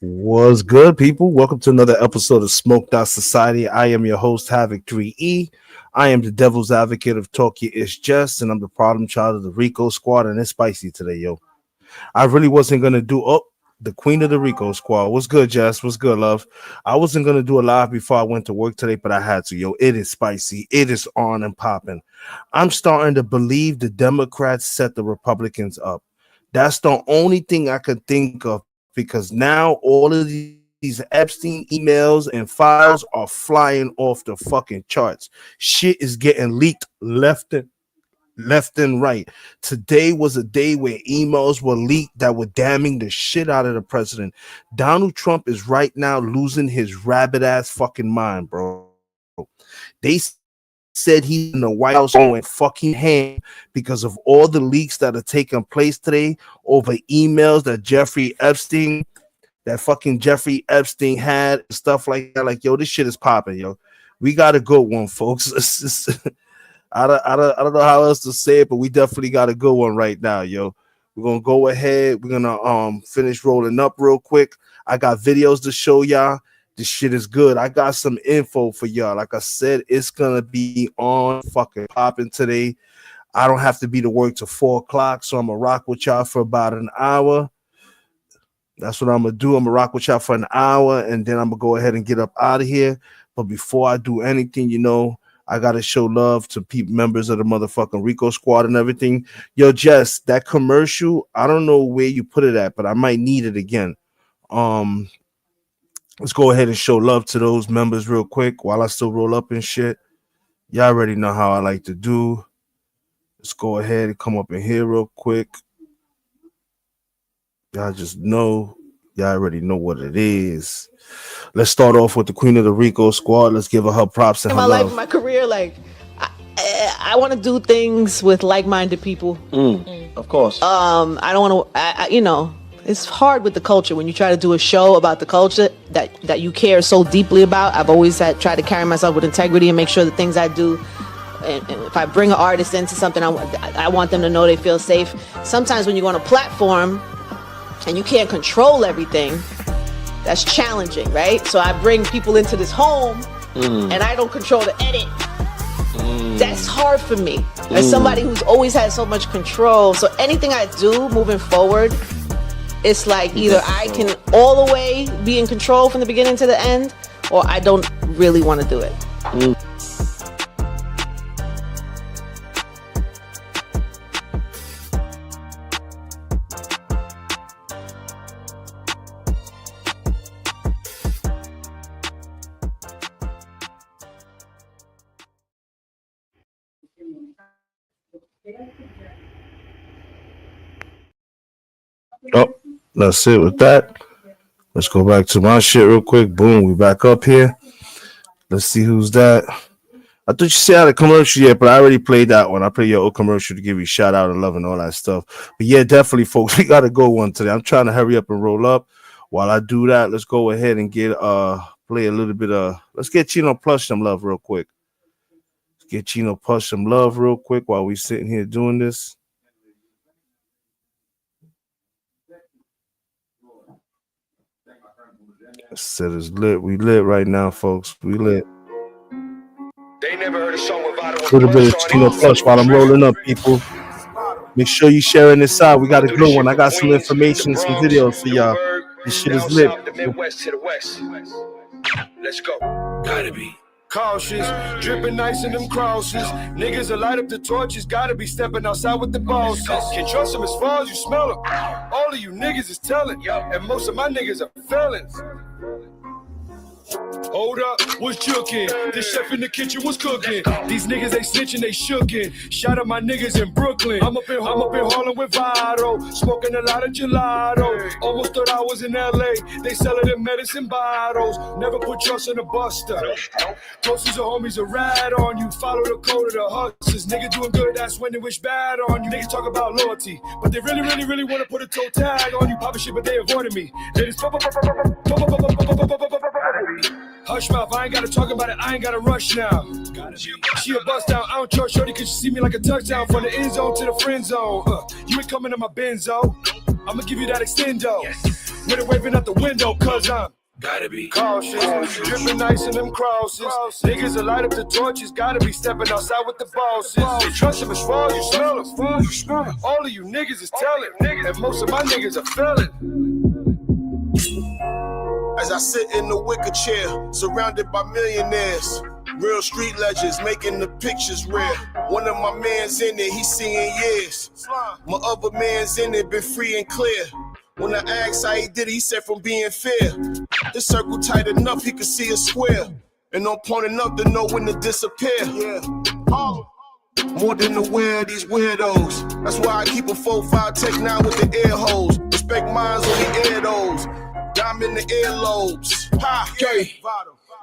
Was good, people? Welcome to another episode of Smoked Out Society. I am your host, Havoc 3E. I am the devil's advocate of Talk Your Ish Just, and I'm the problem child of the Rico Squad, and it's spicy today, yo. I really wasn't gonna do the queen of the Rico Squad. What's good, Jess? What's good, love? I wasn't gonna do a live before I went to work today, but I had to, yo. It is spicy. It is on and popping. I'm starting to believe the Democrats set the Republicans up. That's the only thing I could think of because now all of these Epstein emails and files are flying off the fucking charts. Shit is getting leaked left and right. Today was a day where emails were leaked that were damning the shit out of the president. Donald Trump is right now losing his rabbit ass fucking mind, bro. They said he's in the White House going fucking ham because of all the leaks that are taking place today over emails that Jeffrey Epstein had and stuff like that. Like, yo, this shit is popping, yo. We got a good one, folks. I don't know how else to say it, but we definitely got a good one right now, yo. We're gonna go ahead. We're gonna finish rolling up real quick. I got videos to show y'all. This shit is good. I got some info for y'all. Like I said, it's gonna be on fucking popping today. I don't have to be to work till 4 o'clock, so I'm gonna rock with y'all for about an hour. That's what I'm gonna do. I'm gonna rock with y'all for an hour, and then I'm gonna go ahead and get up out of here. But before I do anything, I gotta show love to members of the motherfucking Rico Squad and everything. Yo, Jess, that commercial, I don't know where you put it at, but I might need it again. Let's go ahead and show love to those members real quick while I still roll up and shit. Y'all already know how I like to do. Let's go ahead and come up in here real quick. Y'all just know. Y'all already know what it is. Let's start off with the queen of the Rico Squad. Let's give her props and her love. In my life, my career, I want to do things with like-minded people. Of course. I don't want to, it's hard with the culture when you try to do a show about the culture that you care so deeply about. I've always tried to carry myself with integrity and make sure the things I do, and if I bring an artist into something, I want them to know they feel safe. Sometimes when you go on a platform and you can't control everything, that's challenging, right? So I bring people into this home and I don't control the edit. That's hard for me as somebody who's always had so much control. So anything I do moving forward, it's like either I can all the way be in control from the beginning to the end, or I don't really want to do it. Oh, that's it with that. Let's go back to my shit real quick. Boom, we back up here. Let's see who's that. I thought you said the commercial yet, but I already played that one. I played your old commercial to give you a shout out and love and all that stuff. But yeah, definitely, folks, we got to go one today. I'm trying to hurry up and roll up. While I do that, let's go ahead and play a little bit of. Let's get Chino Plush some love real quick. Let's get Chino Plush some love real quick while we sitting here doing this. Set is lit. We lit right now, folks. We lit. They never heard a song without a little bit of Chino Plush while I'm rolling up, people. Make sure you sharing this out. We got a good one. I got some information and some videos for y'all. This shit is lit. The Midwest to the West. Let's go. Gotta be cautious, dripping nice in them crosses. Niggas will light up the torches, gotta be stepping outside with the bosses. Can't trust them as far as you smell them. All of you niggas is telling, and most of my niggas are felons. Hold up, what's jookin'? The chef in the kitchen was cooking. These niggas, they snitching, they shookin'. Shout out my niggas in Brooklyn. I'm up in Harlem with Vado, smoking a lot of gelato. Almost thought I was in LA. They sellin' them medicine bottles. Never put trust in a buster. Closest of homies a rat on you. Follow the code of the hustlers. Nigga doing good, that's when they wish bad on you. Niggas talk about loyalty, but they really wanna put a toe tag on you. Poppin' shit, but they avoided me. They just hush mouth, I ain't gotta talk about it, I ain't gotta rush now. She a bust down, I don't trust shorty cause she see me like a touchdown. From the end zone to the friend zone. You ain't coming to my Benzo, I'ma give you that extendo. with it waving out the window, cause I'm gotta be cautious, dripping nice in them crosses. Niggas will light up the torches, gotta be stepping outside with the bosses. You trust them as far as you smell them. All of you niggas is telling, and most of my niggas are felon. As I sit in the wicker chair, surrounded by millionaires, real street legends making the pictures rare. One of my mans in it, he seeing years. My other man's in it, been free and clear. When I asked how he did it, he said from being fair. The circle tight enough, he could see a square. And on point enough to know when to disappear. Yeah. More than aware of these weirdos. That's why I keep a 4-5 Tech 9 with the air holes. Respect minds on the air those. Dime in the earlobes. Ha! Okay.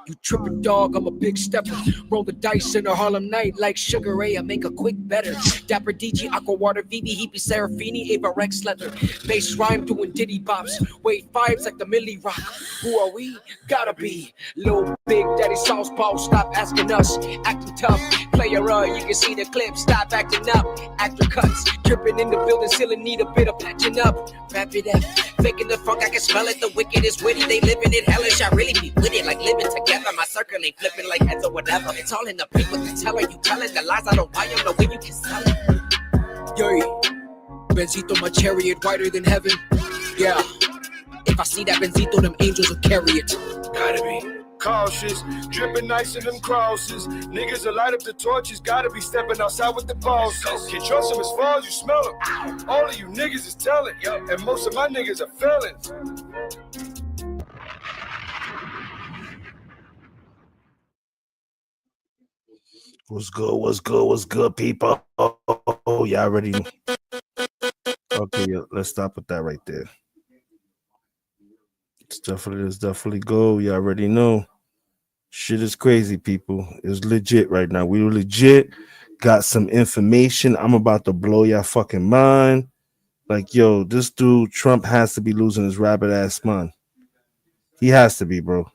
You trippin' dog, I'm a big stepper. Roll the dice in a Harlem night like Sugar Ray, I make a quick better. Dapper DG, Aqua Water, VB, Heapy, Serafini, Ava Rex Leather. Bass rhyme doing diddy bops. Wave vibes like the Millie Rock. Who are we? Gotta be Lil Big Daddy Southpaw. Stop asking us, acting tough. Player, you can see the clip. Stop acting up. Actor cuts, dripping in the building, still in need a bit of patching up. Wrap it up, faking the funk, I can smell it. The wicked is witty, they living it hellish. I really be with it, like living together. My circle ain't flipping like heads or whatever. It's all in the paint with the teller. You telling the lies, I don't buy them. The way you can sell it. Yo, Benzito, my chariot, whiter than heaven. Yeah, if I see that Benzito, them angels will carry it. Gotta be cautious, dripping nice in them crosses. Niggas will light up the torches, gotta be stepping outside with the bosses. Can't trust them as far as you smell them. All of you niggas is telling, and most of my niggas are felons. What's good? What's good? What's good, people? Oh, y'all ready? Okay, let's stop with that right there. It's definitely go. Y'all already know. Shit is crazy, people. It's legit right now. We legit got some information. I'm about to blow y'all fucking mind. Like, yo, this dude, Trump, has to be losing his rabbit ass mind. He has to be, bro.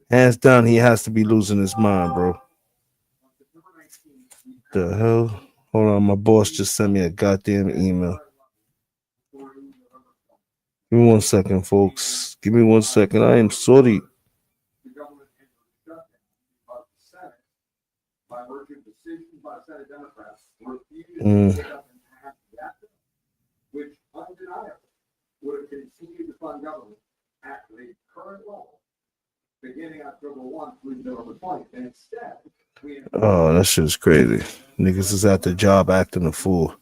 Hands down, he has to be losing his mind, bro. The hell? Hold on, my boss just sent me a goddamn email. Give me 1 second, folks. Give me 1 second. I am sorry. Which undeniably would have continued to fund government at the current level beginning October 1 through November 20th. And instead, oh, that shit is crazy. Niggas is at the job acting a fool.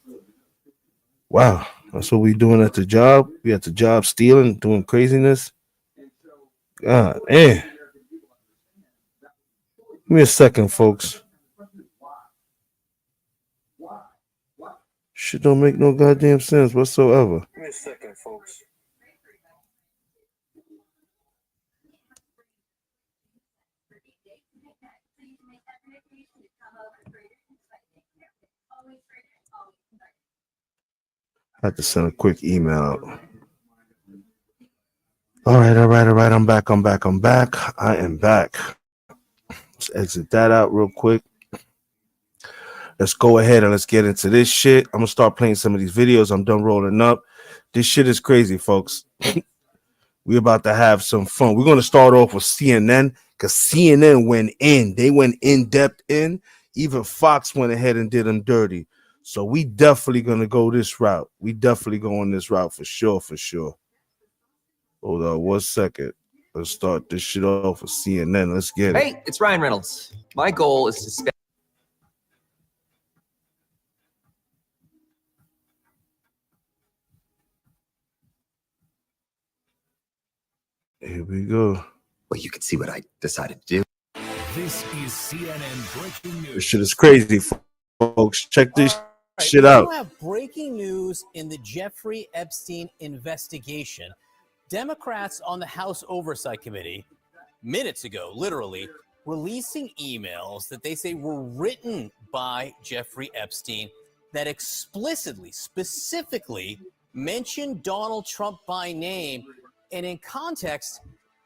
Wow, that's what we doing at the job. We at the job stealing, doing craziness. God, man. Give me a second, folks. Shit don't make no goddamn sense whatsoever. Give me a second, folks. I had to send a quick email out. All right. I'm back. I am back. Let's exit that out real quick. Let's go ahead and let's get into this shit. I'm gonna start playing some of these videos. I'm done rolling up. This shit is crazy, folks. We're about to have some fun. We're gonna start off with CNN because CNN went in. They went in depth in. Even Fox went ahead and did them dirty. So we definitely gonna go this route. We definitely going this route for sure. Hold on 1 second. Let's start this shit off with CNN. Let's get it. Hey, it's Ryan Reynolds. My goal is to spend. Here we go. Well, you can see what I decided to do. This is CNN breaking news. This shit is crazy, folks. Check this shit out. We have breaking news in the Jeffrey Epstein investigation. Democrats on the House Oversight Committee, minutes ago, literally, releasing emails that they say were written by Jeffrey Epstein that explicitly, specifically mentioned Donald Trump by name and in context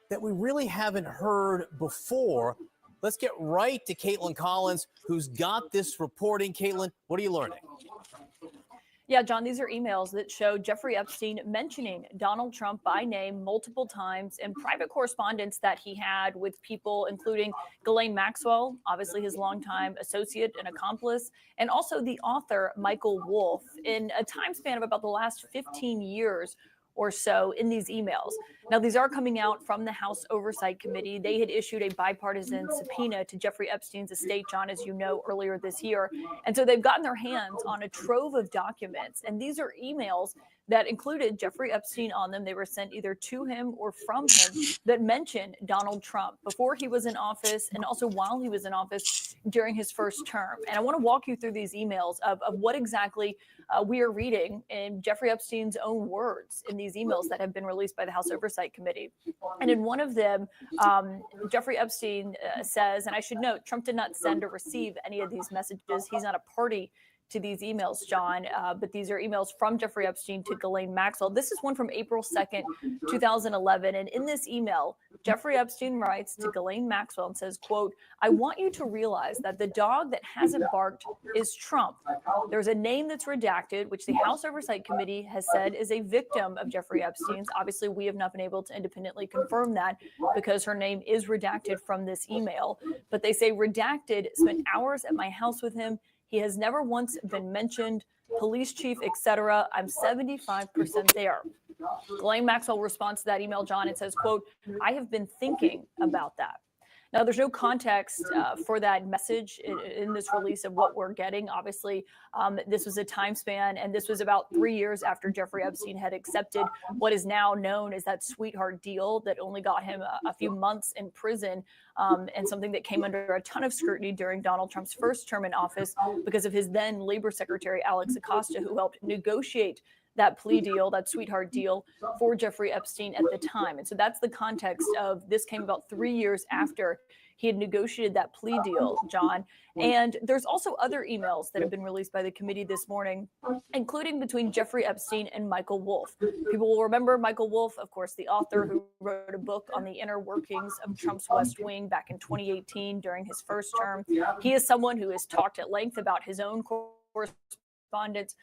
that we really haven't heard before. Let's get right to Caitlin Collins, who's got this reporting. Caitlin, what are you learning? Yeah, John, these are emails that show Jeffrey Epstein mentioning Donald Trump by name multiple times in private correspondence that he had with people, including Ghislaine Maxwell, obviously his longtime associate and accomplice, and also the author, Michael Wolff, in a time span of about the last 15 years or so in these emails. Now, these are coming out from the House Oversight Committee. They had issued a bipartisan subpoena to Jeffrey Epstein's estate, John, as you know, earlier this year. And so they've gotten their hands on a trove of documents. And these are emails that included Jeffrey Epstein on them. They were sent either to him or from him that mention Donald Trump before he was in office and also while he was in office during his first term. And I want to walk you through these emails of what exactly we are reading in Jeffrey Epstein's own words in these emails that have been released by the House Oversight Committee. And in one of them, Jeffrey Epstein says, and I should note, Trump did not send or receive any of these messages. He's not a party to these emails, John, but these are emails from Jeffrey Epstein to Ghislaine Maxwell. This is one from April 2nd, 2011. And in this email, Jeffrey Epstein writes to Ghislaine Maxwell and says, quote, I want you to realize that the dog that hasn't barked is Trump. There's a name that's redacted, which the House Oversight Committee has said is a victim of Jeffrey Epstein's. Obviously, we have not been able to independently confirm that because her name is redacted from this email. But they say redacted spent hours at my house with him. He has never once been mentioned, police chief, etc. I'm 75% there. Ghislaine Maxwell responds to that email, John, and says, quote, I have been thinking about that. Now, there's no context for that message in this release of what we're getting. Obviously, this was a time span, and this was about 3 years after Jeffrey Epstein had accepted what is now known as that sweetheart deal that only got him a few months in prison, and something that came under a ton of scrutiny during Donald Trump's first term in office because of his then Labor Secretary, Alex Acosta, who helped negotiate that plea deal, that sweetheart deal for Jeffrey Epstein at the time. And so that's the context of this came about 3 years after he had negotiated that plea deal, John. And there's also other emails that have been released by the committee this morning, including between Jeffrey Epstein and Michael Wolff. People will remember Michael Wolff, of course, the author who wrote a book on the inner workings of Trump's West Wing back in 2018 during his first term. He is someone who has talked at length about his own correspondence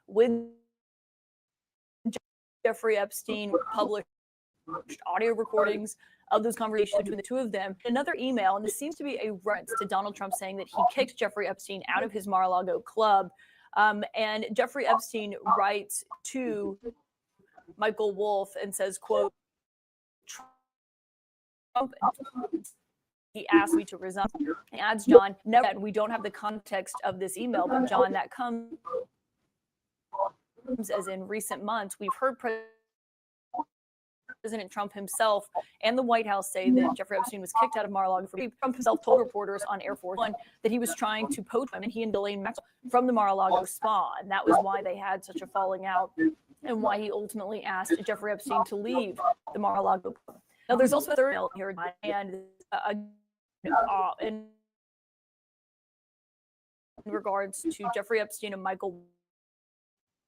with Jeffrey Epstein, published audio recordings of those conversations between the two of them. Another email, and this seems to be a reference to Donald Trump saying that he kicked Jeffrey Epstein out of his Mar-a-Lago club. And Jeffrey Epstein writes to Michael Wolff and says, quote, Trump, he asked me to resign. He adds, John, never that we don't have the context of this email, but John, that comes as in recent months, we've heard President Trump himself and the White House say that Jeffrey Epstein was kicked out of Mar-a-Lago. Trump himself told reporters on Air Force One that he was trying to poach him, and he and Ghislaine Maxwell from the Mar-a-Lago spa, and that was why they had such a falling out and why he ultimately asked Jeffrey Epstein to leave the Mar-a-Lago club. Now, there's also a third email here, and in regards to Jeffrey Epstein and Michael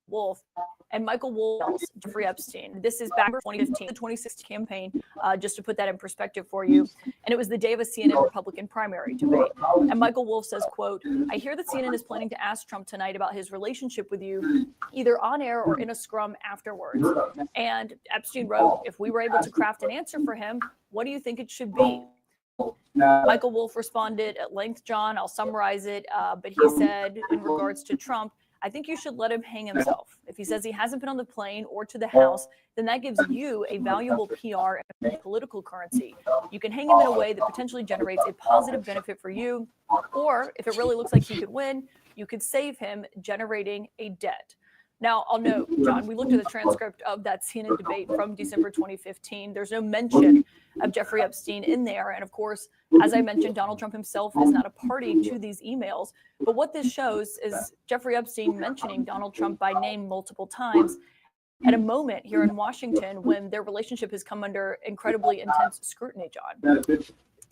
Wolff, and Michael Wolff, Jeffrey Epstein. This is back in 2015, the 2016 campaign, just to put that in perspective for you. And it was the day of a CNN Republican primary debate. And Michael Wolff says, quote, I hear that CNN is planning to ask Trump tonight about his relationship with you, either on air or in a scrum afterwards. And Epstein wrote, if we were able to craft an answer for him, what do you think it should be? Michael Wolff responded at length, John. I'll summarize it. But he said, in regards to Trump, I think you should let him hang himself. If he says he hasn't been on the plane or to the House, then that gives you a valuable PR and political currency. You can hang him in a way that potentially generates a positive benefit for you. Or if it really looks like he could win, you could save him generating a debt. Now, I'll note, John, we looked at the transcript of that CNN debate from December 2015. There's no mention of Jeffrey Epstein in there. And of course, as I mentioned, Donald Trump himself is not a party to these emails. But what this shows is Jeffrey Epstein mentioning Donald Trump by name multiple times at a moment here in Washington when their relationship has come under incredibly intense scrutiny, John.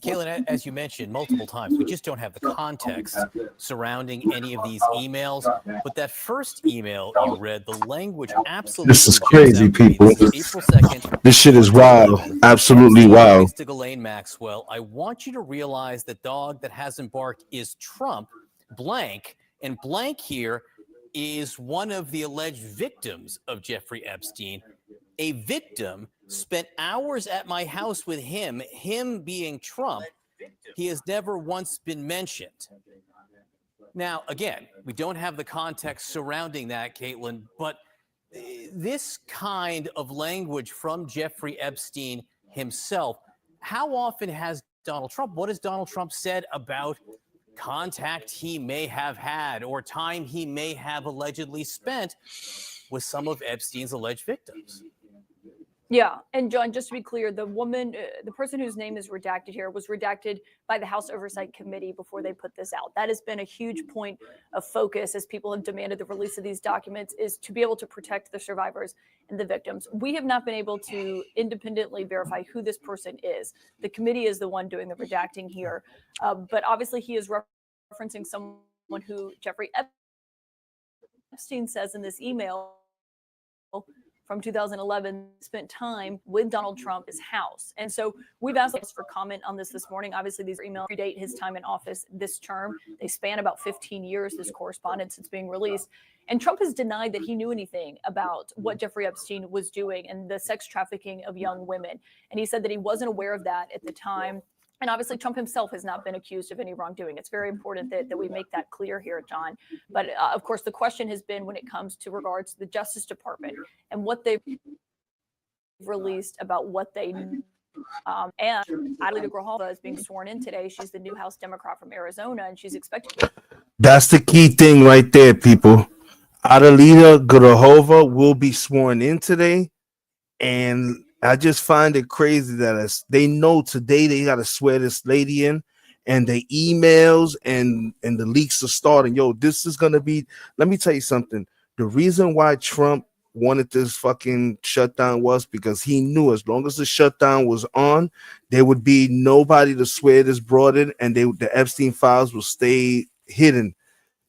Caitlin, as you mentioned multiple times, we just don't have the context surrounding any of these emails. But that first email you read, the language absolutely. This is crazy, people. April 2nd. This shit is wild. Absolutely wild. To Ghislaine Maxwell, I want you to realize the dog that hasn't barked is Trump, blank, and blank here is one of the alleged victims of Jeffrey Epstein. A victim spent hours at my house with him being Trump. He has never once been mentioned. Now, again, we don't have the context surrounding that, Caitlin, but this kind of language from Jeffrey Epstein himself, how often has Donald Trump, what has Donald Trump said about contact he may have had or time he may have allegedly spent with some of Epstein's alleged victims? Yeah, and John, just to be clear, the woman, the person whose name is redacted here was redacted by the House Oversight Committee before they put this out. That has been a huge point of focus as people have demanded the release of these documents, is to be able to protect the survivors and the victims. We have not been able to independently verify who this person is. The committee is the one doing the redacting here, but obviously he is referencing someone who Jeffrey Epstein says in this email from 2011 spent time with Donald Trump at his house. And so we've asked for comment on this morning. Obviously, these emails predate his time in office this term. They span about 15 years, this correspondence that's being released. And Trump has denied that he knew anything about what Jeffrey Epstein was doing and the sex trafficking of young women. And he said that he wasn't aware of that at the time. And obviously, Trump himself has not been accused of any wrongdoing. It's very important that we make that clear here, John. But of course, the question has been when it comes to regards to the Justice Department and what they've released about what they and Adelita Grijalva is being sworn in today. She's the new House Democrat from Arizona, and she's expected. That's the key thing right there, people. Adelita Grijalva will be sworn in today, and I just find it crazy that they know today they got to swear this lady in, and the emails and the leaks are starting. Yo, this is going to be, let me tell you something. The reason why Trump wanted this fucking shutdown was because he knew as long as the shutdown was on, there would be nobody to swear this broad in, and the Epstein files will stay hidden.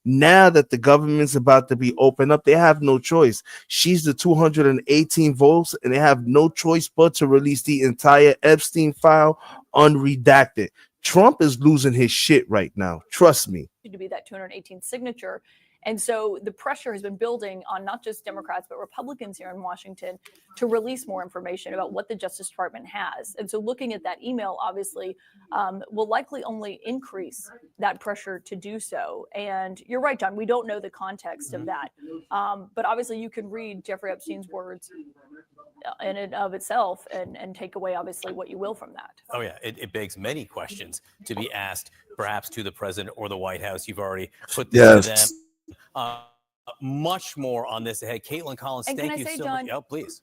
Now that the government's about to be opened up, they have no choice. She's the 218 votes, and they have no choice but to release the entire Epstein file unredacted. Trump is losing his shit right now. Trust me. To be that 218th signature. And so the pressure has been building on not just Democrats, but Republicans here in Washington to release more information about what the Justice Department has. And so looking at that email, obviously, will likely only increase that pressure to do so. And you're right, John, we don't know the context of that. But obviously, you can read Jeffrey Epstein's words in and of itself and take away, obviously, what you will from that. Oh, yeah. It begs many questions to be asked, perhaps to the president or the White House. You've already put this to them. Much more on this ahead. Caitlin Collins, and thank you so much. Oh, please.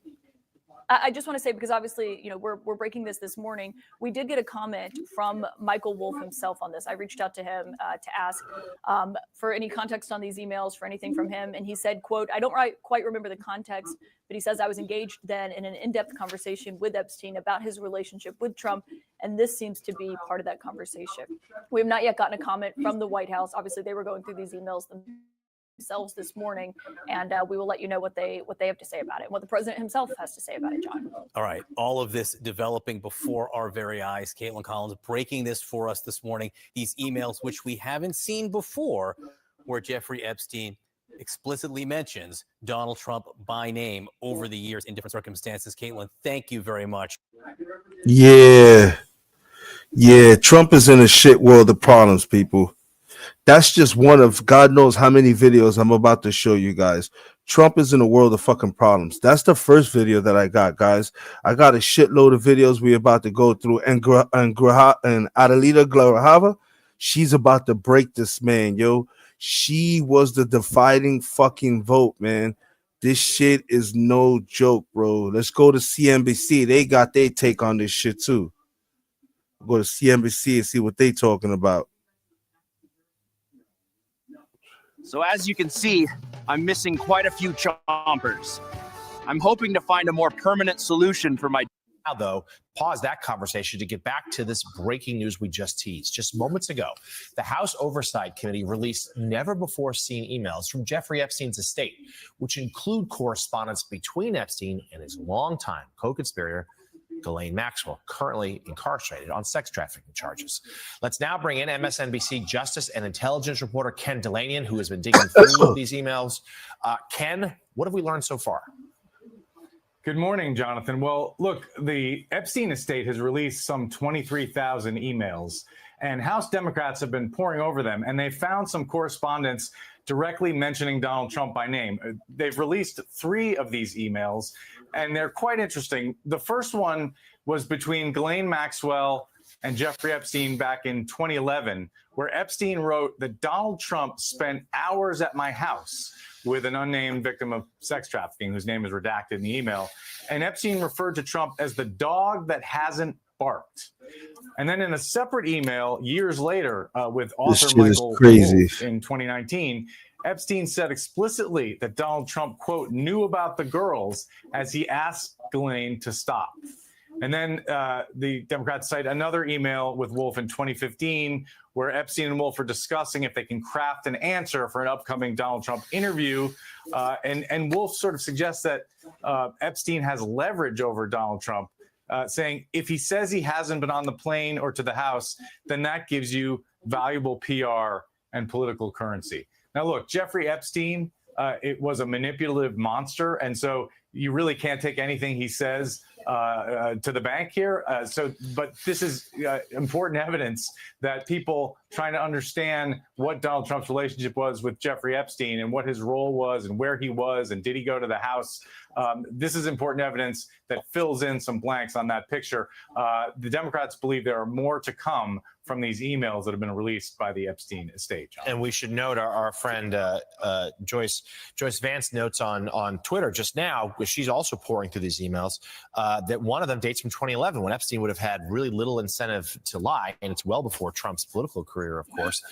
I just want to say, because obviously, we're breaking this morning. We did get a comment from Michael Wolff himself on this. I reached out to him to ask for any context on these emails, for anything from him. And he said, quote, I don't quite remember the context, but he says, I was engaged then in an in-depth conversation with Epstein about his relationship with Trump. And this seems to be part of that conversation. We have not yet gotten a comment from the White House. Obviously, they were going through these emails themselves this morning, and we will let you know what they have to say about it, and what the president himself has to say about it, John. All right, all of this developing before our very eyes. Caitlin Collins breaking this for us this morning. These emails, which we haven't seen before, where Jeffrey Epstein explicitly mentions Donald Trump by name over the years in different circumstances. Caitlin, thank you very much. Yeah, Trump is in a shit world of problems, people. That's just one of God knows how many videos I'm about to show you guys. Trump is in a world of fucking problems. That's the first video that I got, guys. I got a shitload of videos we're about to go through. And Adelita Grijalva, she's about to break this man, yo. She was the dividing fucking vote, man. This shit is no joke, bro. Let's go to CNBC. They got their take on this shit, too. Go to CNBC and see what they talking about. So as you can see, I'm missing quite a few chompers. I'm hoping to find a more permanent solution for my... Now, though, pause that conversation to get back to this breaking news we just teased. Just moments ago, the House Oversight Committee released never-before-seen emails from Jeffrey Epstein's estate, which include correspondence between Epstein and his longtime co-conspirator, Ghislaine Maxwell, currently incarcerated on sex trafficking charges. Let's now bring in MSNBC Justice and Intelligence reporter Ken Delanian, who has been digging through these emails. Ken, what have we learned so far? Good morning, Jonathan. Well, look, the Epstein estate has released some 23,000 emails, and House Democrats have been poring over them, and they found some correspondence directly mentioning Donald Trump by name. They've released 3 of these emails, and they're quite interesting. The first one was between Ghislaine Maxwell and Jeffrey Epstein back in 2011, where Epstein wrote that Donald Trump spent hours at my house with an unnamed victim of sex trafficking, whose name is redacted in the email. And Epstein referred to Trump as the dog that hasn't barked. And then in a separate email years later with author Michael Wolff in 2019, Epstein said explicitly that Donald Trump, quote, knew about the girls as he asked Ghislaine to stop. And then the Democrats cite another email with Wolff in 2015, where Epstein and Wolff are discussing if they can craft an answer for an upcoming Donald Trump interview. And Wolff sort of suggests that Epstein has leverage over Donald Trump, saying if he says he hasn't been on the plane or to the house, then that gives you valuable PR and political currency. Now, look, Jeffrey Epstein, it was a manipulative monster. And so you really can't take anything he says to the bank here. But this is important evidence that people trying to understand what Donald Trump's relationship was with Jeffrey Epstein and what his role was and where he was and did he go to the house. This is important evidence that fills in some blanks on that picture. The Democrats believe there are more to come from these emails that have been released by the Epstein estate. John. And we should note our friend Joyce Vance notes on Twitter just now, she's also pouring through these emails, that one of them dates from 2011 when Epstein would have had really little incentive to lie. And it's well before Trump's political career, of course.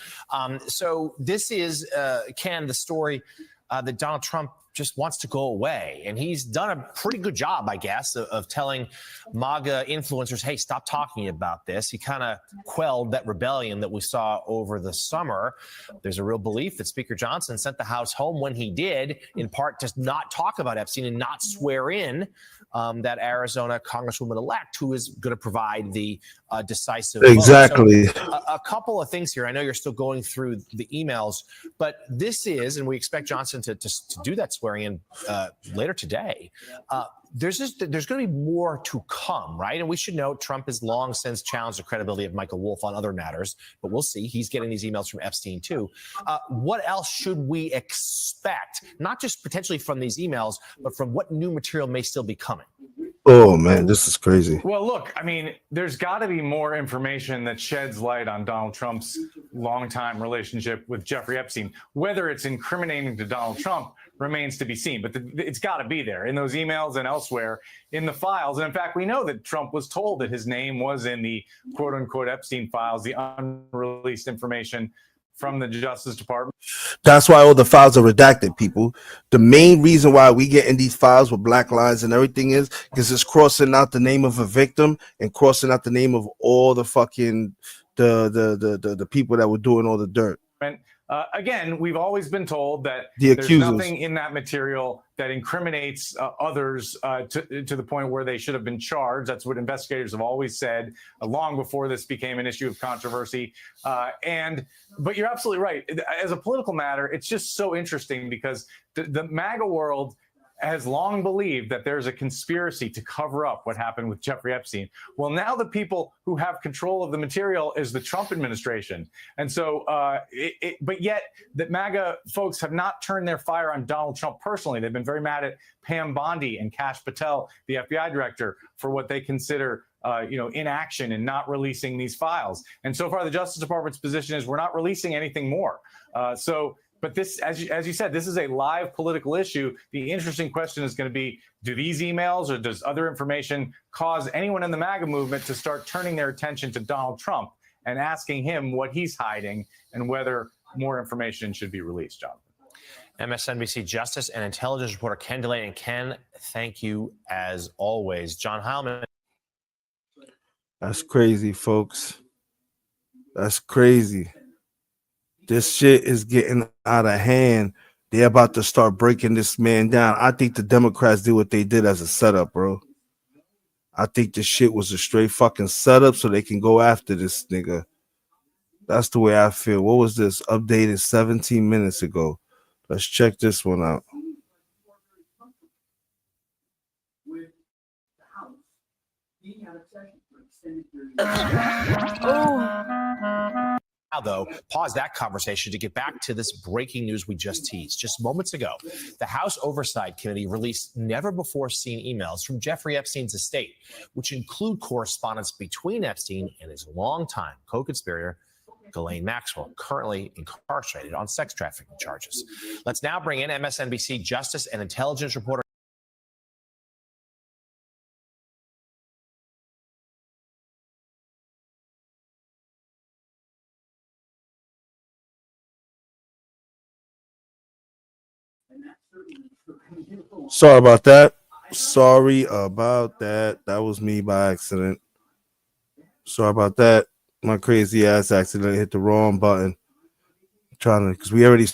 So this is, Ken, the story that Donald Trump just wants to go away. And he's done a pretty good job, I guess, of telling MAGA influencers, hey, stop talking about this. He kind of quelled that rebellion that we saw over the summer. There's a real belief that Speaker Johnson sent the House home when he did, in part to not talk about Epstein and not swear in that Arizona Congresswoman-elect who is going to provide the decisive vote. Exactly. So, a couple of things here. I know you're still going through the emails, but this is, and we expect Johnson to do that swearing in later today. There's going to be more to come, right? And we should note Trump has long since challenged the credibility of Michael Wolff on other matters, but we'll see. He's getting these emails from Epstein too. What else should we expect, not just potentially from these emails, but from what new material may still be coming? Oh, man, this is crazy. Well, look, I mean, there's got to be more information that sheds light on Donald Trump's longtime relationship with Jeffrey Epstein. Whether it's incriminating to Donald Trump remains to be seen, but it's got to be there in those emails and elsewhere in the files. And in fact, we know that Trump was told that his name was in the quote unquote Epstein files, the unreleased information from the Justice Department. That's why all the files are redacted, people. The main reason why we get in these files with black lines and everything is because it's crossing out the name of a victim and crossing out the name of all the fucking the people that were doing all the dirt. And again, we've always been told that There's nothing in that material that incriminates others to the point where they should have been charged. That's what investigators have always said long before this became an issue of controversy. But you're absolutely right. As a political matter, it's just so interesting because the MAGA world has long believed that there's a conspiracy to cover up what happened with Jeffrey Epstein. Well, now the people who have control of the material is the Trump administration. And so, but yet the MAGA folks have not turned their fire on Donald Trump personally. They've been very mad at Pam Bondi and Kash Patel, the FBI director, for what they consider inaction and not releasing these files. And so far, the Justice Department's position is we're not releasing anything more. But this, as you said, this is a live political issue. The interesting question is going to be, do these emails or does other information cause anyone in the MAGA movement to start turning their attention to Donald Trump and asking him what he's hiding and whether more information should be released, Jonathan? MSNBC Justice and Intelligence reporter Ken Delay. And Ken, thank you as always. John Heilman. That's crazy, folks. That's crazy. This shit is getting out of hand. They're about to start breaking this man down. I think the Democrats did what they did as a setup, bro. I think the shit was a straight fucking setup so they can go after this nigga. That's the way I feel. What was this? Updated 17 minutes ago. Let's check this one out. Now, though, pause that conversation to get back to this breaking news we just teased. Just moments ago, the House Oversight Committee released never-before-seen emails from Jeffrey Epstein's estate, which include correspondence between Epstein and his longtime co-conspirator, Ghislaine Maxwell, currently incarcerated on sex trafficking charges. Let's now bring in MSNBC Justice and Intelligence reporter. Sorry about that. Sorry about that. That was me by accident. Sorry about that. My crazy ass accidentally hit the wrong button. Because we already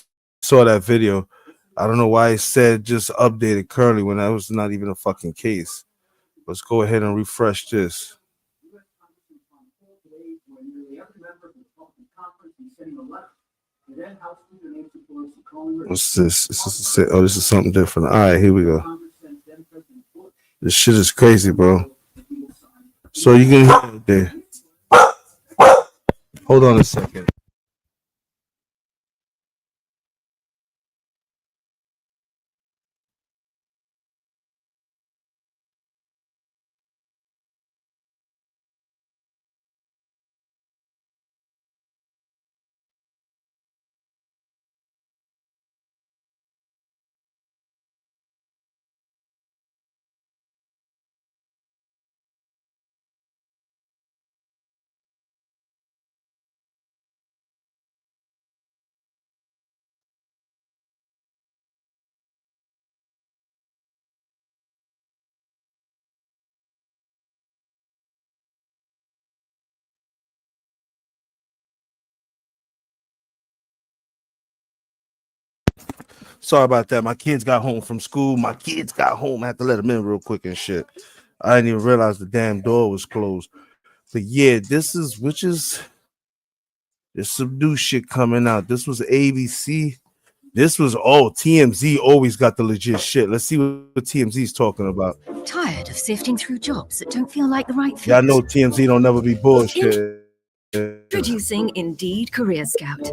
saw that video. I don't know why it said just updated currently when that was not even a fucking case. Let's go ahead and refresh this. What's this? This is something different. All right, here we go. This shit is crazy, bro. So you can hear it there. Hold on a second. Sorry about that. My kids got home from school. I had to let them in real quick and shit. I didn't even realize the damn door was closed. But yeah, there's some new shit coming out. This was ABC. This was TMZ always got the legit shit. Let's see what TMZ's talking about. Tired of sifting through jobs that don't feel like the right fit? Y'all know TMZ don't never be bullshit. Introducing Indeed Career Scout.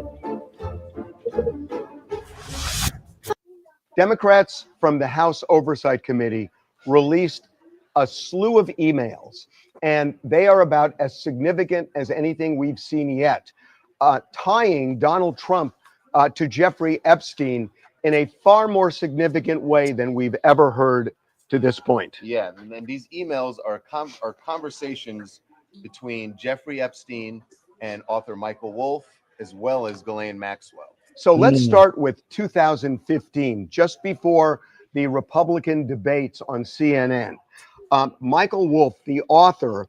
Democrats from the House Oversight Committee released a slew of emails, and they are about as significant as anything we've seen yet, tying Donald Trump to Jeffrey Epstein in a far more significant way than we've ever heard to this point. Yeah, and these emails are conversations between Jeffrey Epstein and author Michael Wolff, as well as Ghislaine Maxwell. So let's start with 2015, just before the Republican debates on CNN. Michael Wolff, the author,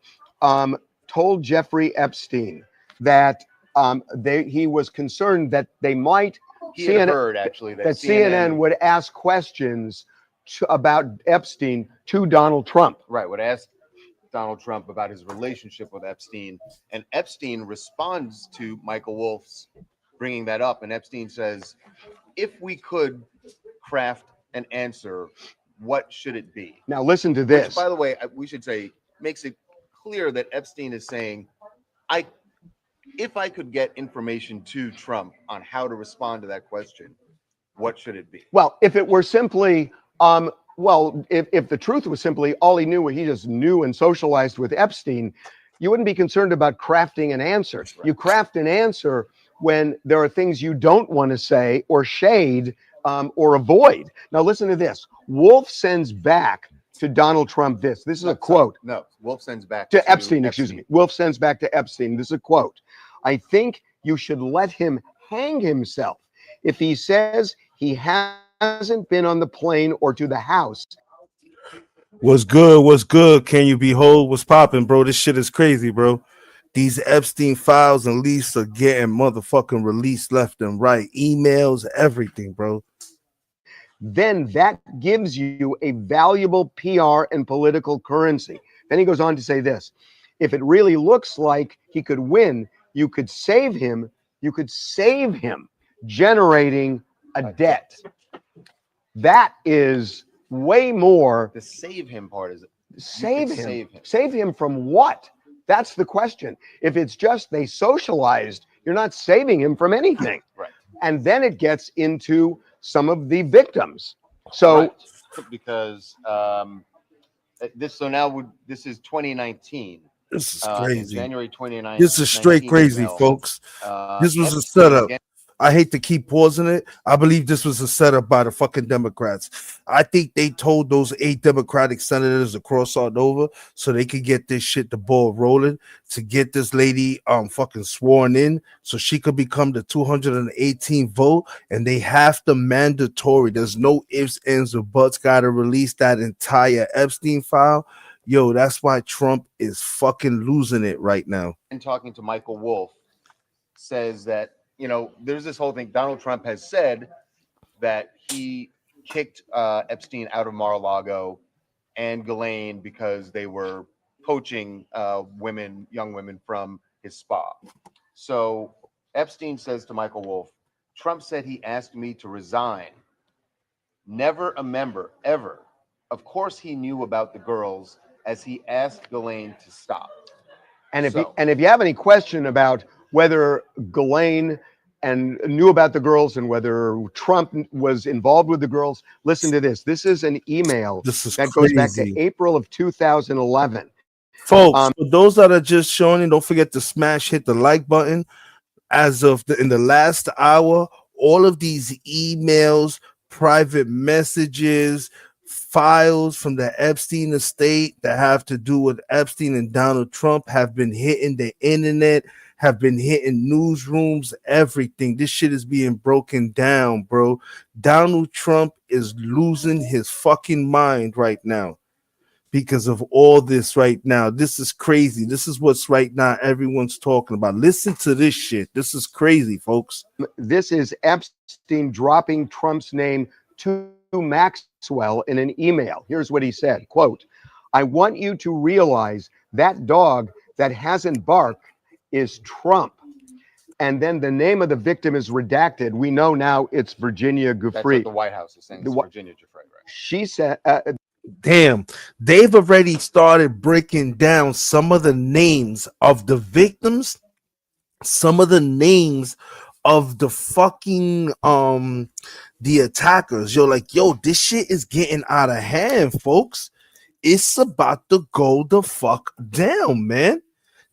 told Jeffrey Epstein that he was concerned that they might CNN would ask questions about Epstein to Donald Trump. Right, would ask Donald Trump about his relationship with Epstein, and Epstein responds to Michael Wolff's bringing that up, and Epstein says, if we could craft an answer, what should it be? Now listen to this. Which, by the way, we should say, makes it clear that Epstein is saying, if I could get information to Trump on how to respond to that question, what should it be? Well, if it were simply, if the truth was simply all he knew, what he just knew and socialized with Epstein, you wouldn't be concerned about crafting an answer. Right. You craft an answer when there are things you don't want to say or shade or avoid. Now listen to this. Wolff sends back to Donald Trump this. This is a quote. No, Wolff sends back to Epstein, excuse me. Wolff sends back to Epstein. This is a quote. I think you should let him hang himself. If he says he hasn't been on the plane or to the house. What's good? What's good? Can you behold what's popping, bro? This shit is crazy, bro. These Epstein files and leaks are getting motherfucking released left and right. Emails, everything, bro. Then that gives you a valuable PR and political currency. Then he goes on to say this: if it really looks like he could win, you could save him. You could save him generating a debt. That is way more. The save him part is Save him. Save him from what? That's the question. If it's just they socialized, you're not saving him from anything. Right. And then it gets into some of the victims. So right. Because this is 2019. This is crazy. January 29th. This is straight crazy, folks. This was a setup. I hate to keep pausing it. I believe this was a setup by the fucking Democrats. I think they told those 8 Democratic senators to cross on over so they could get this shit, the ball rolling, to get this lady fucking sworn in so she could become the 218th vote. And they have to mandatory. There's no ifs, ands, or buts. Gotta release that entire Epstein file. Yo, that's why Trump is fucking losing it right now. And talking to Michael Wolff says that, you know, there's this whole thing. Donald Trump has said that he kicked Epstein out of Mar-a-Lago and Ghislaine because they were poaching young women from his spa. So Epstein says to Michael Wolff, Trump said he asked me to resign. Never a member, ever. Of course he knew about the girls as he asked Ghislaine to stop. And if you have any question about whether Ghislaine and knew about the girls and whether Trump was involved with the girls, listen to this. This is an email that goes back to April of 2011. Folks, for those that are just joining, don't forget to hit the like button. As of in the last hour, all of these emails, private messages, files from the Epstein estate that have to do with Epstein and Donald Trump have been hitting the internet, have been hitting newsrooms, everything. This shit is being broken down, bro. Donald Trump is losing his fucking mind right now because of all this right now. This is crazy. This is what's right now everyone's talking about. Listen to this shit. This is crazy, folks. This is Epstein dropping Trump's name to Maxwell in an email. Here's what he said, quote, I want you to realize that dog that hasn't barked is Trump. And then the name of the victim is redacted. We know now it's Virginia Giuffre. That's what the White House is saying. It's Virginia Giuffre, right? She said, damn, they've already started breaking down some of the names of the victims, some of the names of the fucking the attackers. You're like, yo, this shit is getting out of hand, folks. It's about to go the fuck down, man.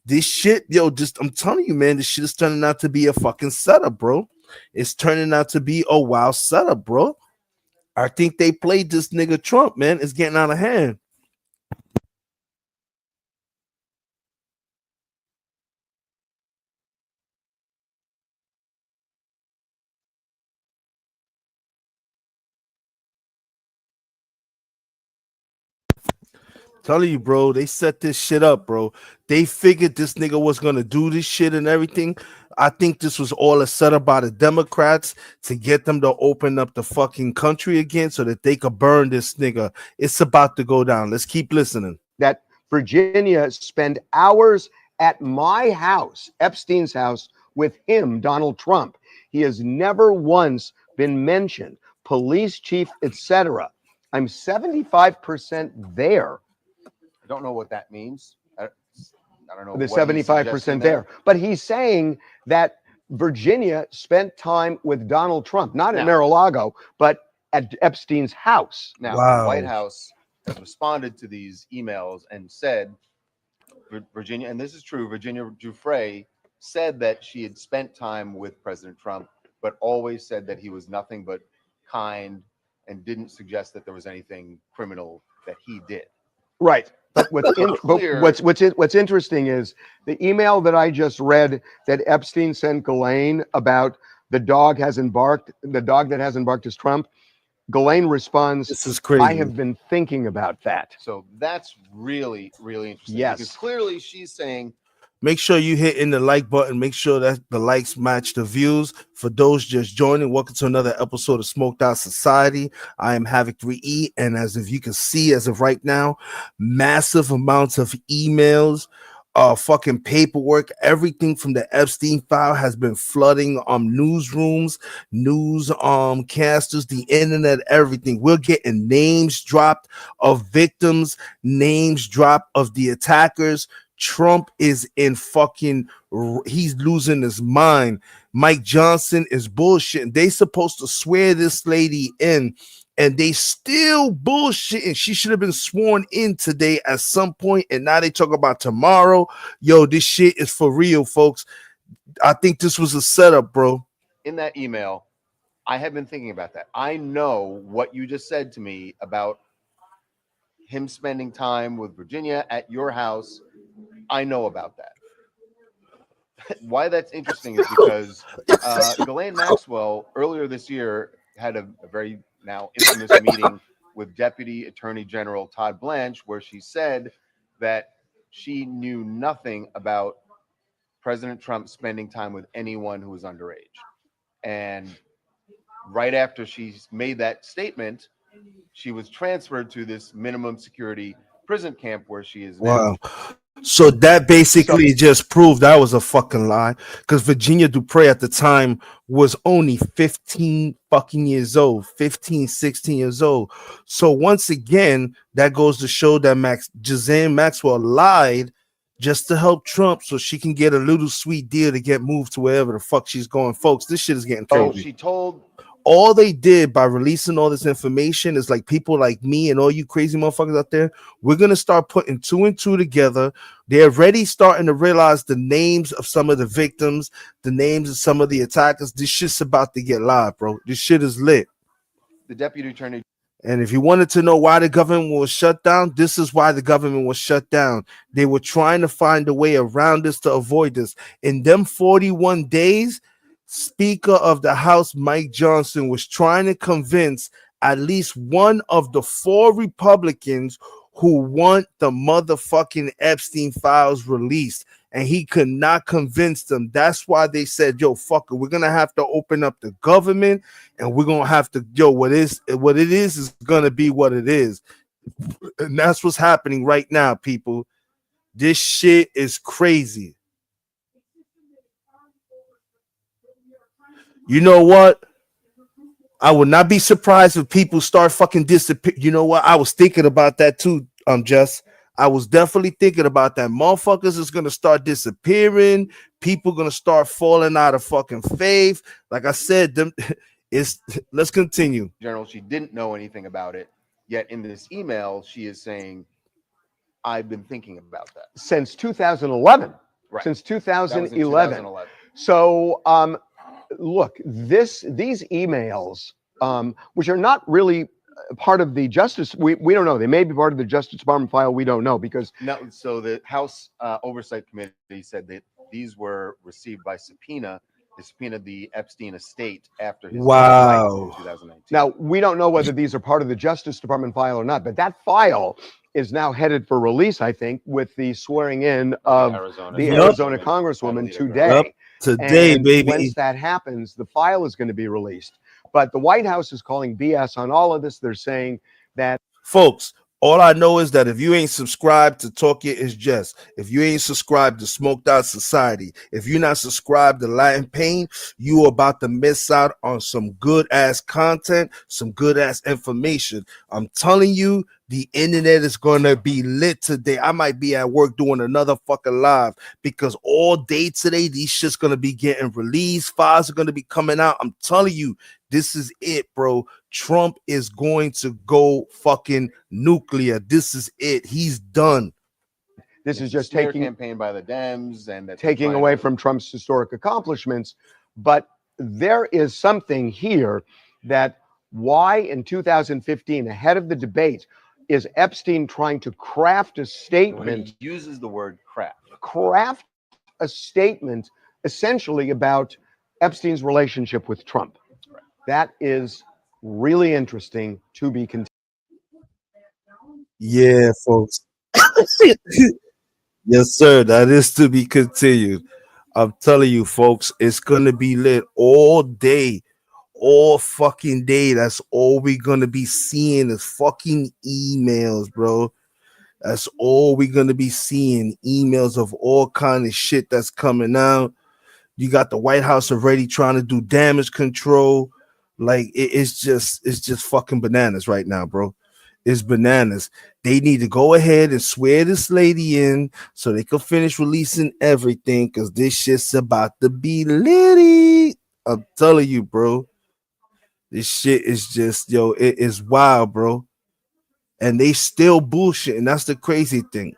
This shit, yo, I'm telling you, man, this shit is turning out to be a fucking setup, bro. It's turning out to be a wild setup, bro. I think they played this nigga Trump, man. It's getting out of hand. Telling you, bro, they set this shit up, bro. They figured this nigga was gonna do this shit and everything. I think this was all a setup by the Democrats to get them to open up the fucking country again so that they could burn this nigga. It's about to go down. Let's keep listening. That Virginia spent hours at my house, Epstein's house, with him, Donald Trump. He has never once been mentioned. Police chief, etc. I'm 75% there. I don't know what that means. I don't know. The 75% there. But he's saying that Virginia spent time with Donald Trump, not at Mar-a-Lago, but at Epstein's house. Now, the White House has responded to these emails and said, Virginia, and this is true, Virginia Giuffre said that she had spent time with President Trump, but always said that he was nothing but kind and didn't suggest that there was anything criminal that he did. Right. But what's interesting is the email that I just read that Epstein sent Ghislaine about the dog that hasn't barked is Trump. Ghislaine responds, "This is crazy. I have been thinking about that." So that's really, really interesting. Yes. Because clearly she's saying, Make sure you hitting the like button. Make sure that the likes match the views. For those just joining, welcome to another episode of Smoked Out Society. I am Havoc 3E, and as if you can see, as of right now, massive amounts of emails, fucking paperwork, everything from the Epstein file has been flooding newsrooms, news casters, the internet, everything. We're getting names dropped of victims, names dropped of the attackers. Trump is in fucking, he's losing his mind. Mike Johnson is bullshitting. They supposed to swear this lady in, and they still bullshitting. She should have been sworn in today at some point, and now they talk about tomorrow. Yo, this shit is for real, folks. I think this was a setup, bro. In that email, I have been thinking about that. I know what you just said to me about him spending time with Virginia at your house. I know about that. Why that's interesting is because Ghislaine Maxwell earlier this year had a very now infamous meeting with Deputy Attorney General Todd Blanche, where she said that she knew nothing about President Trump spending time with anyone who was underage. And right after she made that statement, she was transferred to this minimum security prison camp where she is now. Wow. So that basically just proved that was a fucking lie, because Virginia Dupre at the time was only 15 fucking years old, 15, 16 years old. So once again, that goes to show that Ghislaine Maxwell lied just to help Trump so she can get a little sweet deal to get moved to wherever the fuck she's going. Folks, this shit is getting So crazy. she told All they did by releasing all this information is like people like me and all you crazy motherfuckers out there, we're going to start putting two and two together. They're already starting to realize the names of some of the victims, the names of some of the attackers. This shit's about to get live, bro. This shit is lit. the Deputy Attorney. And if you wanted to know why the government was shut down, this is why the government was shut down. They were trying to find a way around this to avoid this. In them 41 days, Speaker of the House Mike Johnson was trying to convince at least one of the 4 Republicans who want the motherfucking Epstein files released, and he could not convince them. That's why they said, yo, fuck it, we're gonna have to open up the government, and we're gonna have to, yo, what it is gonna be what it is. And that's what's happening right now, people. This shit is crazy. You know what? I would not be surprised if people start fucking disappear. You know what? I was thinking about that too. I was definitely thinking about that. Motherfuckers is gonna start disappearing. People gonna start falling out of fucking faith. Like I said, let's continue. General, she didn't know anything about it. Yet in this email, she is saying, "I've been thinking about that since 2011." Right. Since That was 2011. in 2011. So, look, these emails, which are not really part of the Justice, we don't know. They may be part of the Justice Department file. We don't know because No. So the House Oversight Committee said that these were received by subpoena. They subpoenaed the Epstein estate after his death in 2019. Now, we don't know whether these are part of the Justice Department file or not, but that file is now headed for release, I think, with the swearing in of the Arizona Congresswoman today. Yep. Today, and baby. Once that happens, the file is going to be released. But the White House is calling BS on all of this. They're saying that, folks, all I know is that if you ain't subscribed to Talk It Is Just, if you ain't subscribed to Smoked Out Society, if you're not subscribed to Latin Pain, you are about to miss out on some good ass content, some good ass information. I'm telling you, the internet is gonna be lit today. I might be at work doing another fucking live because all day today, these shit's gonna be getting released. Files are gonna be coming out. I'm telling you, this is it, bro. Trump is going to go fucking nuclear. This is it. He's done. this is just Smear taking campaign by the Dems and that taking away from Trump's historic accomplishments. But there is something here that why in 2015, ahead of the debate, is Epstein trying to craft a statement? He uses the word craft a statement essentially about Epstein's relationship with Trump. That is really interesting to be continued. Yeah, folks. Yes, sir. That is to be continued. I'm telling you, folks, it's gonna be lit all day, all fucking day. That's all we're gonna be seeing is fucking emails, bro. That's all we're gonna be seeing. Emails of all kind of shit that's coming out. You got the White House already trying to do damage control. Like it's just fucking bananas right now, bro. It's bananas. They need to go ahead and swear this lady in so they can finish releasing everything because this shit's about to be litty. I'm telling you, bro. This shit is just, yo, it is wild, bro. And they still bullshitting. That's the crazy thing.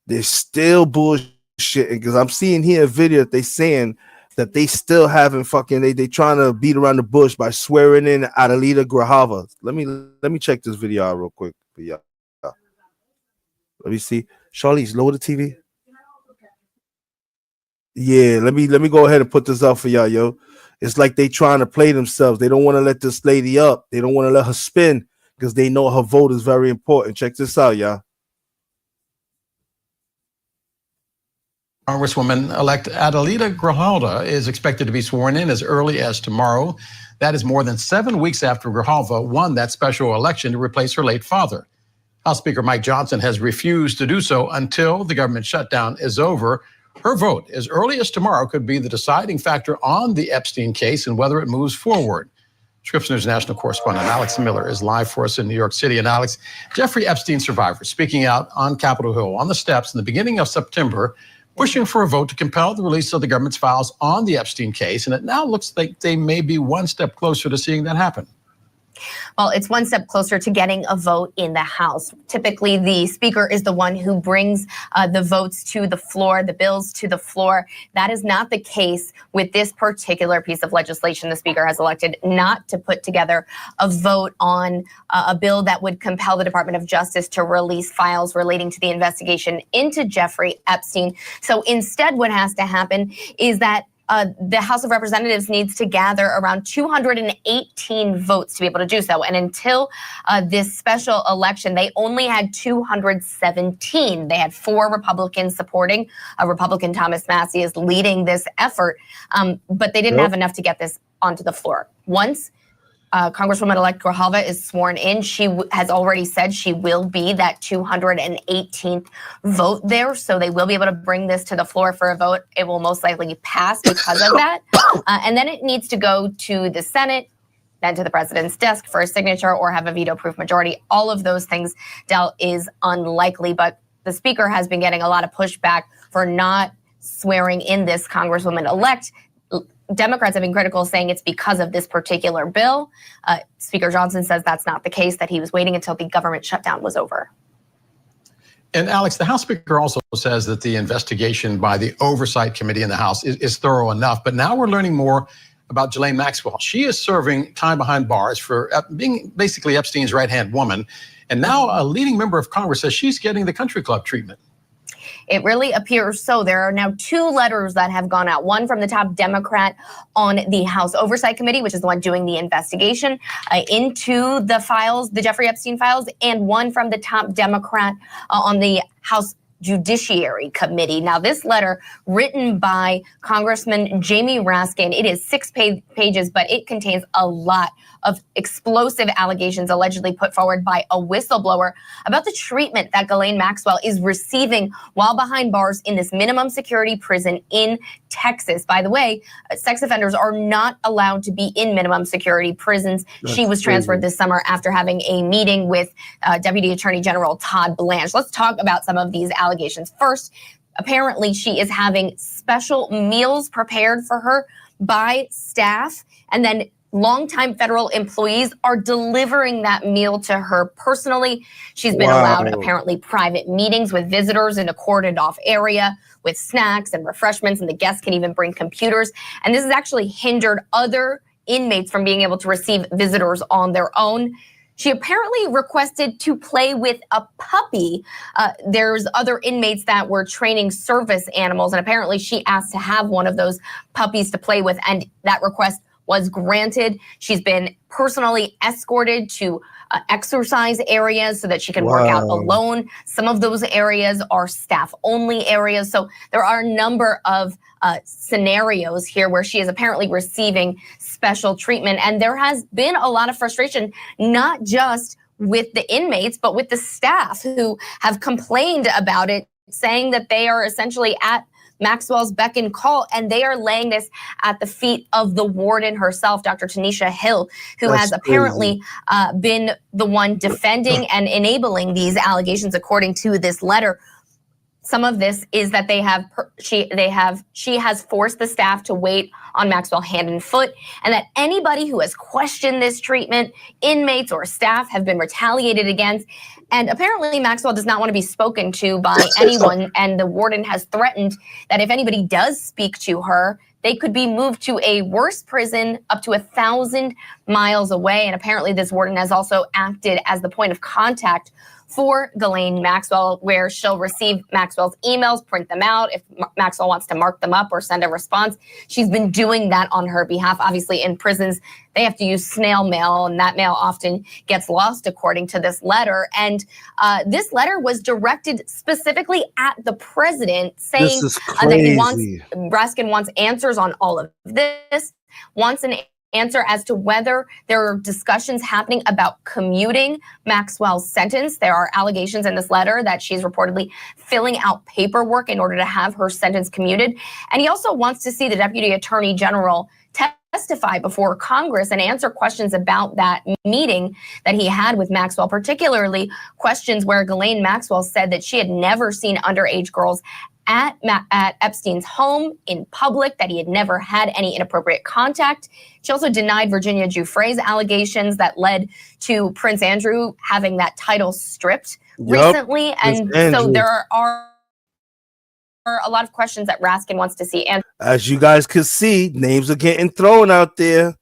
They're still bullshitting because I'm seeing here a video that they saying that they still haven't fucking they trying to beat around the bush by swearing in Adelita Grajava. Let me check this video out real quick for y'all. Let me see. Charlize, lower the TV. Yeah, let me go ahead and put this out for y'all, yo. It's like they trying to play themselves. They don't want to let this lady up. They don't want to let her spin because they know her vote is very important. Check this out, y'all. Congresswoman-elect Adelita Grijalva is expected to be sworn in as early as tomorrow. That is more than 7 weeks after Grijalva won that special election to replace her late father. House Speaker Mike Johnson has refused to do so until the government shutdown is over. Her vote, as early as tomorrow, could be the deciding factor on the Epstein case and whether it moves forward. Scripps News national correspondent Alex Miller is live for us in New York City. And Alex, Jeffrey Epstein survivor speaking out on Capitol Hill on the steps in the beginning of September, pushing for a vote to compel the release of the government's files on the Epstein case. And it now looks like they may be one step closer to seeing that happen. Well, it's one step closer to getting a vote in the House. Typically, the Speaker is the one who brings the votes to the floor, the bills to the floor. That is not the case with this particular piece of legislation. The Speaker has elected not to put together a vote on a bill that would compel the Department of Justice to release files relating to the investigation into Jeffrey Epstein. So instead, what has to happen is that the House of Representatives needs to gather around 218 votes to be able to do so. And until this special election, they only had 217. They had 4 Republicans supporting. Republican Thomas Massie is leading this effort, but they didn't have enough to get this onto the floor. Once Congresswoman-elect Grijalva is sworn in, she has already said she will be that 218th vote there. So they will be able to bring this to the floor for a vote. It will most likely pass because of that. And then it needs to go to the Senate, then to the president's desk for a signature or have a veto-proof majority. All of those things, Del, is unlikely. But the Speaker has been getting a lot of pushback for not swearing in this Congresswoman-elect. Democrats have been critical, saying it's because of this particular bill. Speaker Johnson says that's not the case, that he was waiting until the government shutdown was over. And Alex, the House Speaker also says that the investigation by the Oversight Committee in the House is thorough enough. But now we're learning more about Ghislaine Maxwell. She is serving time behind bars for being basically Epstein's right-hand woman. And now a leading member of Congress says she's getting the country club treatment. It really appears so. There are now 2 letters that have gone out, one from the top Democrat on the House Oversight Committee, which is the one doing the investigation into the files, the Jeffrey Epstein files, and one from the top Democrat on the House Judiciary Committee. Now, this letter written by Congressman Jamie Raskin, it is 6 pages, but it contains a lot of explosive allegations allegedly put forward by a whistleblower about the treatment that Ghislaine Maxwell is receiving while behind bars in this minimum security prison in Texas. By the way, sex offenders are not allowed to be in minimum security prisons. She was transferred this summer after having a meeting with Deputy Attorney General Todd Blanche. Let's talk about some of these allegations. First, apparently she is having special meals prepared for her by staff, and then longtime federal employees are delivering that meal to her personally. She's been allowed apparently private meetings with visitors in a cordoned off area with snacks and refreshments, and the guests can even bring computers. And this has actually hindered other inmates from being able to receive visitors on their own. She apparently requested to play with a puppy. There's other inmates that were training service animals, and apparently she asked to have one of those puppies to play with, and that request was granted. She's been personally escorted to exercise areas so that she can work out alone. Some of those areas are staff-only areas. So there are a number of scenarios here where she is apparently receiving special treatment. And there has been a lot of frustration, not just with the inmates, but with the staff who have complained about it, saying that they are essentially at Maxwell's beck and call, and they are laying this at the feet of the warden herself, Dr. Tanisha Hill, who has apparently been the one defending and enabling these allegations, according to this letter. Some of this is that she has forced the staff to wait on Maxwell hand and foot, and that anybody who has questioned this treatment, inmates or staff, have been retaliated against. And apparently Maxwell does not want to be spoken to by anyone, and the warden has threatened that if anybody does speak to her, they could be moved to a worse prison up to 1,000 miles away. And apparently this warden has also acted as the point of contact for Ghislaine Maxwell, where she'll receive Maxwell's emails, print them out. If Maxwell wants to mark them up or send a response, she's been doing that on her behalf. Obviously, in prisons, they have to use snail mail, and that mail often gets lost, according to this letter. And this letter was directed specifically at the president, saying that Raskin wants answers on all of this, wants an answer as to whether there are discussions happening about commuting Maxwell's sentence. There are allegations in this letter that she's reportedly filling out paperwork in order to have her sentence commuted. And he also wants to see the Deputy Attorney General testify before Congress and answer questions about that meeting that he had with Maxwell, particularly questions where Ghislaine Maxwell said that she had never seen underage girls at Epstein's home in public, that he had never had any inappropriate contact. She also denied Virginia Giuffre's allegations that led to Prince Andrew having that title stripped recently. And so there are a lot of questions that Raskin wants to see. And as you guys can see, names are getting thrown out there.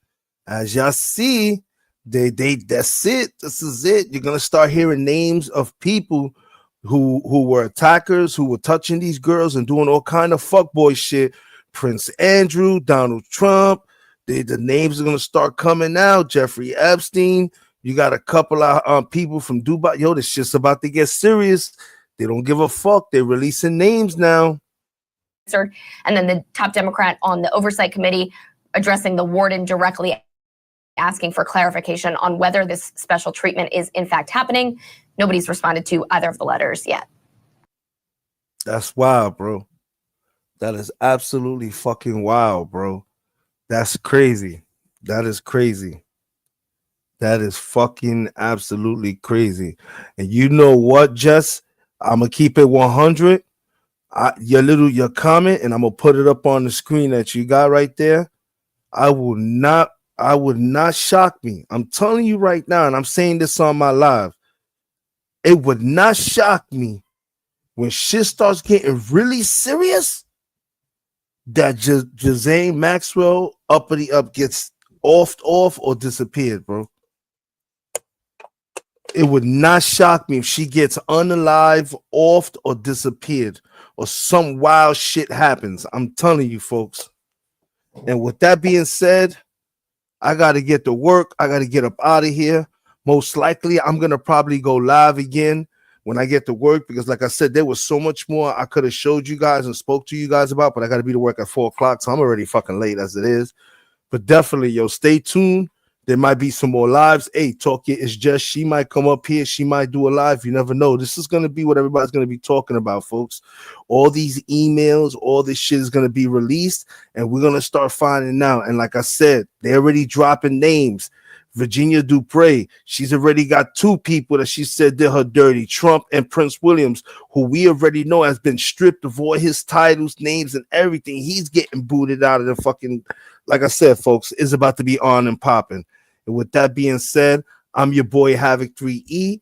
As y'all see, that's it. This is it. You're gonna start hearing names of people who were attackers, who were touching these girls and doing all kind of fuckboy shit. Prince Andrew, Donald Trump, the names are going to start coming out. Jeffrey Epstein. You got a couple of people from Dubai. Yo, this shit's about to get serious. They don't give a fuck. They're releasing names now. And then the top Democrat on the Oversight Committee addressing the warden directly, asking for clarification on whether this special treatment is in fact happening. Nobody's responded to either of the letters yet. That's wild, bro. That is absolutely fucking wild, bro. That's crazy. That is crazy. That is fucking absolutely crazy. And you know what, Jess? I'm going to keep it 100. Your comment, and I'm going to put it up on the screen that you got right there. I would not shock me. I'm telling you right now, and I'm saying this on my live. It would not shock me when shit starts getting really serious that Ghislaine Maxwell uppity up gets off or disappeared, bro. It would not shock me if she gets unalive, offed, or disappeared, or some wild shit happens. I'm telling you, folks. And with that being said, I got to get to work. I got to get up out of here. Most likely, I'm going to probably go live again when I get to work because, like I said, there was so much more I could have showed you guys and spoke to you guys about, but I got to be to work at 4 o'clock, so I'm already fucking late as it is. But definitely, yo, stay tuned. There might be some more lives. Hey, Talk It is Just. She might come up here. She might do a live. You never know. This is going to be what everybody's going to be talking about, folks. All these emails, all this shit is going to be released, and we're going to start finding out. And like I said, they're already dropping names. Virginia Dupre, she's already got 2 people that she said did her dirty. Trump and Prince Williams, who we already know has been stripped of all his titles, names, and everything. He's getting booted out of the fucking, like I said, folks, it's about to be on and popping. And with that being said, I'm your boy Havoc 3E.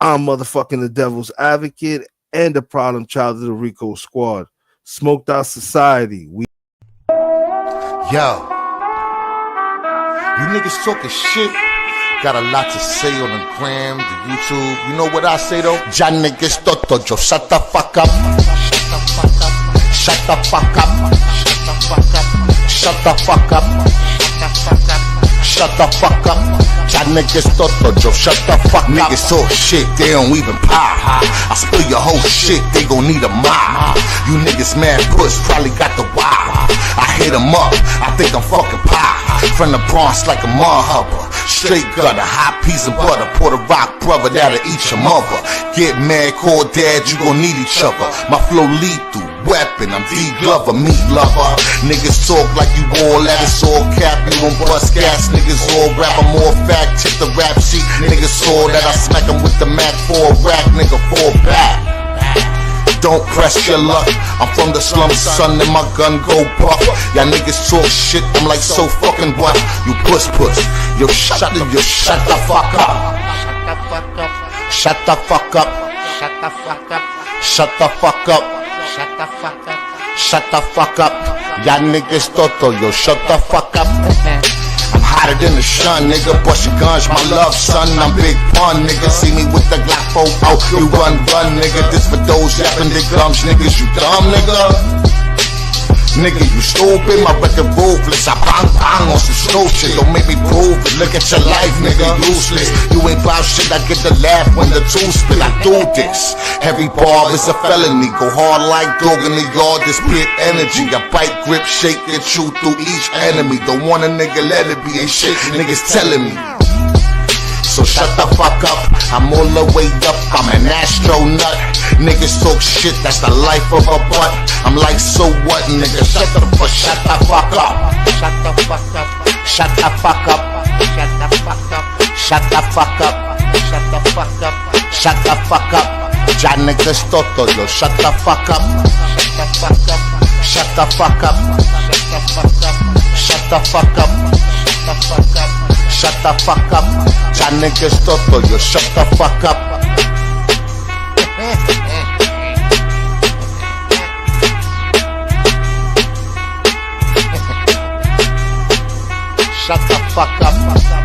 I'm motherfucking the Devil's Advocate and the problem child of the Rico Squad. Smoked Out Society. Yo. You niggas talking shit. Got a lot to say on the gram, the YouTube. You know what I say though? Ya niggas toto, yo shut the fuck up. Shut the fuck up. Shut the fuck up. Shut the fuck up. Shut the fuck up. Y'all niggas toto, Joe. Shut the fuck up. Niggas talk shit, they don't even pop. I spill your whole shit, they gon' need a mop. You niggas mad puss, probably got the wop. I hit 'em up, I think I'm fucking pop. From the Bronx like a mud hubber. Straight gutter, hot peas and butter. Puerto Rock brother, that'll eat your mother. Get mad, call dad, you gon' need each other. My flow lethal, weapon, I'm D Glover, meat lover. Niggas talk like you all that, it's all cap. You don't bust gas, niggas all rap, I'm all fact. Check the rap sheet, niggas saw that I smack 'em with the Mac 4 rack, nigga, fall back. Don't press your luck. I'm from the slums, son, and my gun go buck. Y'all niggas talk shit, I'm like so fucking what? You puss. Yo, shut the fuck up. Shut the fuck up. Shut the fuck up. Shut the fuck up. Shut the fuck up. Shut the fuck up. Y'all niggas toto, yo, shut the fuck up. I'm hotter than the sun, nigga. Bust your guns, my love, son. I'm big pun, nigga. See me with the Glock 4 out. You run, nigga. This for those yapping their gums, niggas. You dumb, nigga. Nigga, you stupid. My record ruthless. I bang on some snow shit. Don't make me prove it. Look at your life, nigga. Useless. You ain't bout shit. I get the laugh when the two spit. I do this. Every bar is a felony. Go hard like dog in the yard. This pit energy. I bite, grip, shake, and chew through each enemy. Don't want a nigga, let it be. Ain't shit niggas telling me. So shut the fuck up, I'm all the way up, I'm an astronaut. Niggas talk shit, that's the life of a butt. I'm like, so what, nigga? Shut the fuck up. Shut the fuck up. Shut the fuck up. Shut the fuck up. Shut the fuck up. Shut the fuck up. Shut the fuck up. Ya niggas toto, yo, shut the fuck up. Shut the fuck up. Shut the fuck up. Shut the fuck up. Shut the fuck up. Ya niggas toto, yo, shut the fuck up. Shut the fuck up.